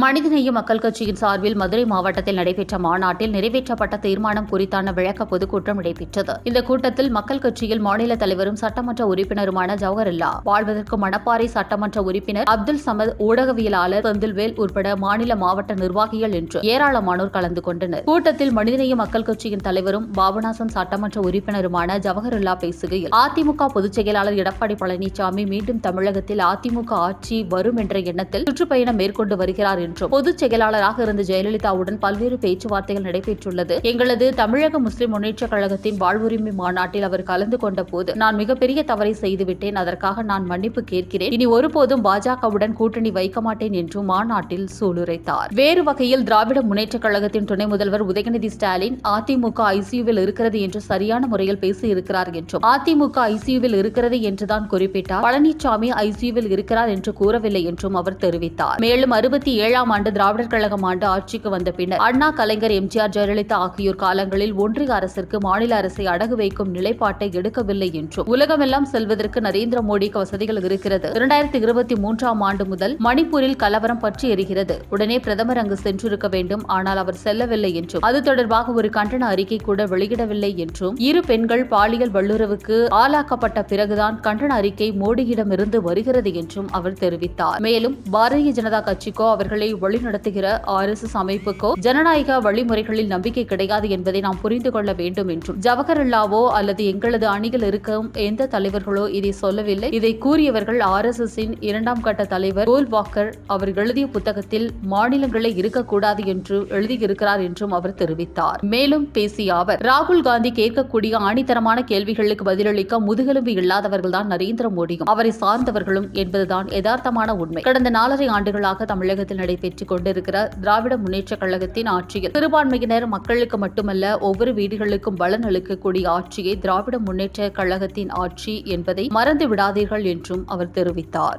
மனிதநேய மக்கள் கட்சியின் சார்பில் மதுரை மாவட்டத்தில் நடைபெற்ற மாநாட்டில் நிறைவேற்றப்பட்ட தீர்மானம் குறித்தான விளக்க பொதுக்கூட்டம் நடைபெற்றது. இந்த கூட்டத்தில் மக்கள் கட்சியில் மாநில தலைவரும் சட்டமன்ற உறுப்பினருமான ஜவஹர்லா, வாழ்வதற்கு மணப்பாறை சட்டமன்ற உறுப்பினர் அப்துல் சமத், ஊடகவியலாளர் செந்தில்வேல் உட்பட மாநில மாவட்ட நிர்வாகிகள் என்று ஏராளமானோர் கலந்து கொண்டனர். கூட்டத்தில் மனிதநேய மக்கள் கட்சியின் தலைவரும் பாபநாசம் சட்டமன்ற உறுப்பினருமான ஜவஹர்லா பேசுகையில், அதிமுக பொதுச் செயலாளர் எடப்பாடி பழனிசாமி மீண்டும் தமிழகத்தில் அதிமுக ஆட்சி வரும் என்ற எண்ணத்தில் சுற்றுப்பயணம் மேற்கொண்டு வருகிறார் என்றும், பொதுச் செயலாளராக இருந்த ஜெயலலிதாவுடன் பல்வேறு பேச்சுவார்த்தைகள் நடைபெற்றுள்ளது. எங்களது தமிழக முஸ்லிம் முன்னேற்றக் கழகத்தின் வாழ்வுரிமை மாநாட்டில் அவர் கலந்து கொண்ட போது நான் மிகப்பெரிய தவறை செய்துவிட்டேன். அதற்காக நான் மன்னிப்பு கேட்கிறேன். இனி ஒருபோதும் பாஜகவுடன் கூட்டணி வைக்க மாட்டேன் என்றும் மாநாட்டில் சூளுரைத்தார். வேறு வகையில் திராவிட முன்னேற்றக் கழகத்தின் துணை முதல்வர் உதயநிதி ஸ்டாலின் அதிமுக ஐசியூவில் இருக்கிறது என்று சரியான முறையில் பேசியிருக்கிறார் என்றும், அதிமுக ஐசியூவில் இருக்கிறது என்றுதான் குறிப்பிட்டார். பழனிசாமி ஐசியூவில் இருக்கிறார் என்று கூறவில்லை என்றும் அவர் தெரிவித்தார். மேலும் 67ஆம் ஆண்டு திராவிடர் கழகம் ஆட்சிக்கு வந்த பின்னர் அண்ணா, கலைஞர், எம்ஜிஆர், ஜெயலலிதா ஆகியோர் காலங்களில் ஒன்றிய அரசிற்கு மாநில அரசை அடகு வைக்கும் நிலைப்பாட்டை எடுக்கவில்லை என்றும், உலகமெல்லாம் செல்வதற்கு நரேந்திர மோடிக்கு வசதிகள் இருக்கிறது. 2023ஆம் ஆண்டு முதல் மணிப்பூரில் கலவரம் பற்றி எரிகிறது. உடனே பிரதமர் அங்கு சென்றிருக்க வேண்டும். ஆனால் அவர் செல்லவில்லை என்றும், அது தொடர்பாக ஒரு கண்டன அறிக்கை கூட வெளியிடவில்லை என்றும், இரு பெண்கள் பாலியல் வல்லுறவுக்கு ஆளாக்கப்பட்ட பிறகுதான் கண்டன அறிக்கை மோடியிடமிருந்து வருகிறது என்றும் அவர் தெரிவித்தார். மேலும் பாரதிய ஜனதா கட்சிக்கோ அவர்களை வழிநடத்துகிற RSS அமைப்புக்கோ ஜனநாயக வழிமுறைகளில் நம்பிக்கை கிடையாது என்பதை நாம் புரிந்து கொள்ள வேண்டும் என்றும், ஜவஹர்லாவோ அல்லது எங்களது அணியில் இருக்கும் எந்த தலைவர்களோ இதை சொல்லவில்லை. இதை கூறியவர்கள் RSSஇன் 2ஆம் கட்ட தலைவர் கோல் வாக்கர். அவர் எழுதிய புத்தகத்தில் மாநிலங்களே இருக்கக்கூடாது என்று எழுதியிருக்கிறார் என்றும் அவர் தெரிவித்தார். மேலும் பேசிய அவர், ராகுல் காந்தி கேட்கக்கூடிய ஆணித்தரமான கேள்விகளுக்கு பதிலளிக்க முதுகெலும்பு இல்லாதவர்கள்தான் நரேந்திர மோடியும் அவரை சார்ந்தவர்களும் என்பதுதான் யதார்த்தமான உண்மை. கடந்த 4.5 ஆண்டுகளாக தமிழகத்தில் நடைபெற்றுக் கொண்டிருக்கிற திராவிட முன்னேற்றக் கழகத்தின் ஆட்சியில் சிறுபான்மையினர் மக்களுக்கு மட்டுமல்ல, ஒவ்வொரு வீடுகளுக்கும் பலன் அளிக்கக்கூடிய ஆட்சியை திராவிட முன்னேற்றக் கழகத்தின் ஆட்சி என்பதை மறந்து விடாதீர்கள் என்றும் அவர் தெரிவித்தார்.